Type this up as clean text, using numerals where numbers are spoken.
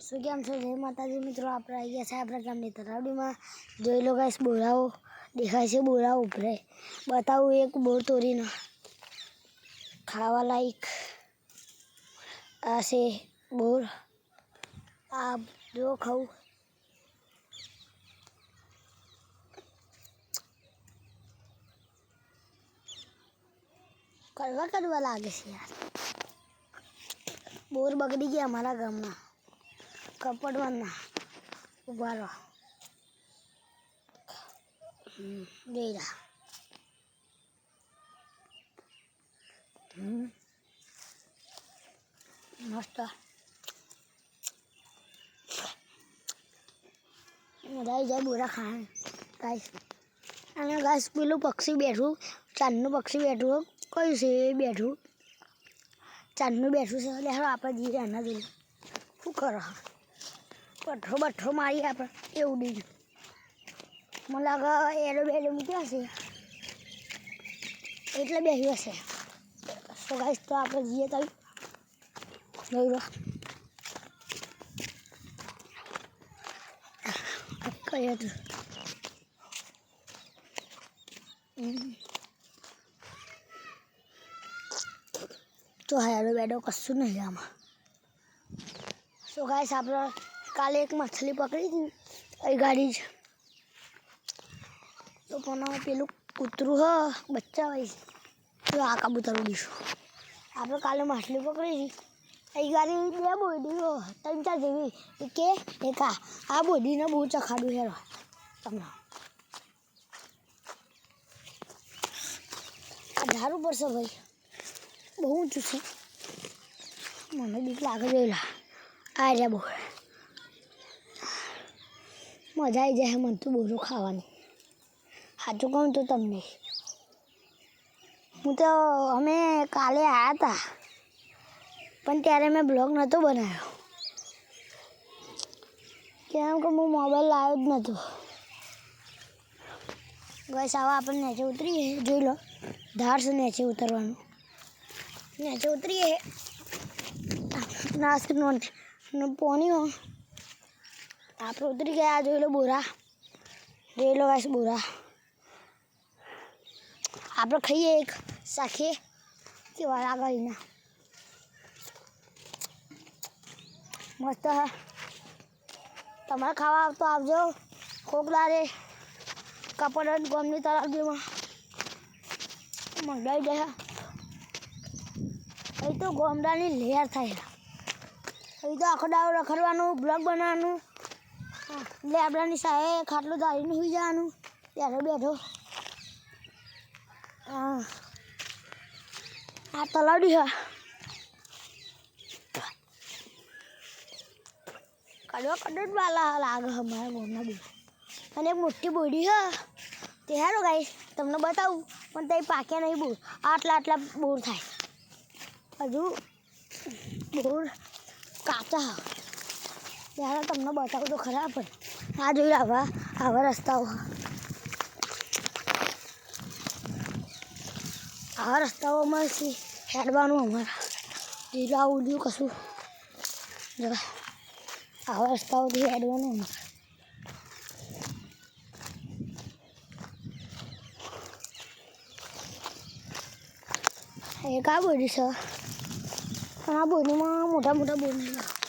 શું કેમ છો? જય માતાજી મિત્રો. આપણે આવી ગયા છે આપણા ગામની તરાવડીમાં. જોઈ લો ગાઈસ, બોરાઓ દેખાય છે. બોરા ઉભરે બતાવું એક બોર તોડીને ખાવા લાયક આ છે બોર. આ જો ખાવું કરવા લાગે છે યાર. બોર બગડી ગયા અમારા ગામના કપડવાના. ઉભા રહો જઈ રહ્યા. મસ્ત મજા આવી જાય બોરા ખાવાનું ગાઈસ. અને ગાઈસ પેલું પક્ષી બેઠું, ચાંદનું પક્ષી બેઠું. કયું છે એ બેઠું? ચાંદનું બેઠું છે. એટલે હવે આપણે જઈએ આના જોઈએ શું કરો. પઠ્ઠો બઠ્ઠો મારી આપણે એવું નહીં. મને લાગે એરો બેરો મૂક્યા છે એટલે બેસી હશે. તો ગાઈસ તો આપણે જઈએ તો કઈ હતું તો હેરો બેડો કશું નહીં આમાં. તો ગાઈસ આપણે કાલે એક મછલી પકડી હતી એ ગાડી જ. તો પણ પેલું કૂતરું હ બચ્ચા હોય તો આ કબૂતર ઉડીશું. આપણે કાલે માછલી પકડી હતી એ ગાડી બે બોડી હો 3-4 જેવી કે એક આ બોડીને બહુ ચખાડું હેરો તમને. આ ધારું પડશે ભાઈ, બહુ ઊંચું છે. મને બીક લાગે જોયેલા આ રહ્યા. બહુ મજા આવી જાય મને તો બોરું ખાવાની. સાચું કહું તો તમને, હું તો અમે કાલે આવ્યા હતા પણ ત્યારે મેં બ્લોગ નહોતો બનાવ્યો કેમ કે હું મોબાઈલ લાવ્યો જ નહોતો. બસ આવા આપણે નીચે ઉતરીએ. જોઈ લો ધાર છે નીચે ઉતરવાનું. નીચે ઉતરીએ નાસ્તો પોણી આપણે ઉતરી ગયા. જોઈ લો બોરા, જોઈ લો ગાઈસ બોરા. આપણે ખાઈએ એક શાખીએ કેવા લાગે. મસ્ત હે. તમારે ખાવા આવતો આવજો કોકદારે કપડ ગામની તરાવડીમાં. મંગાઈ જાય અહીં તો ગામડાની લહેર થાય. અહીં તો આખો દાવ રખડવાનું, બ્લોગ બનાવવાનું, લેબડાની સાહે ખાટલું ધારીને સુઈ જવાનું ત્યારે બેઠો. આ તલાવડી છે. કડવા વાલા લાગે અમારા ગામના બોર. અને એક મોટી બોડી છે તે હારો ગાઈસ તમને બતાવું પણ તે પાક્યા નહીં બોર. આટલા બોર થાય હજુ બોર કાચા. ત્યારે તમને બતાવું તો ખરા. પણ આ જોઈ આવા રસ્તાઓ, આવા રસ્તાઓમાં હેડવાનું અમારા. જેટલું આવું જોયું કશું જરા આવા રસ્તાઓથી હેડવાનું અમારે. એક આ બોડી છે પણ આ બોડીમાં મોટા બોર નહીં લાગે.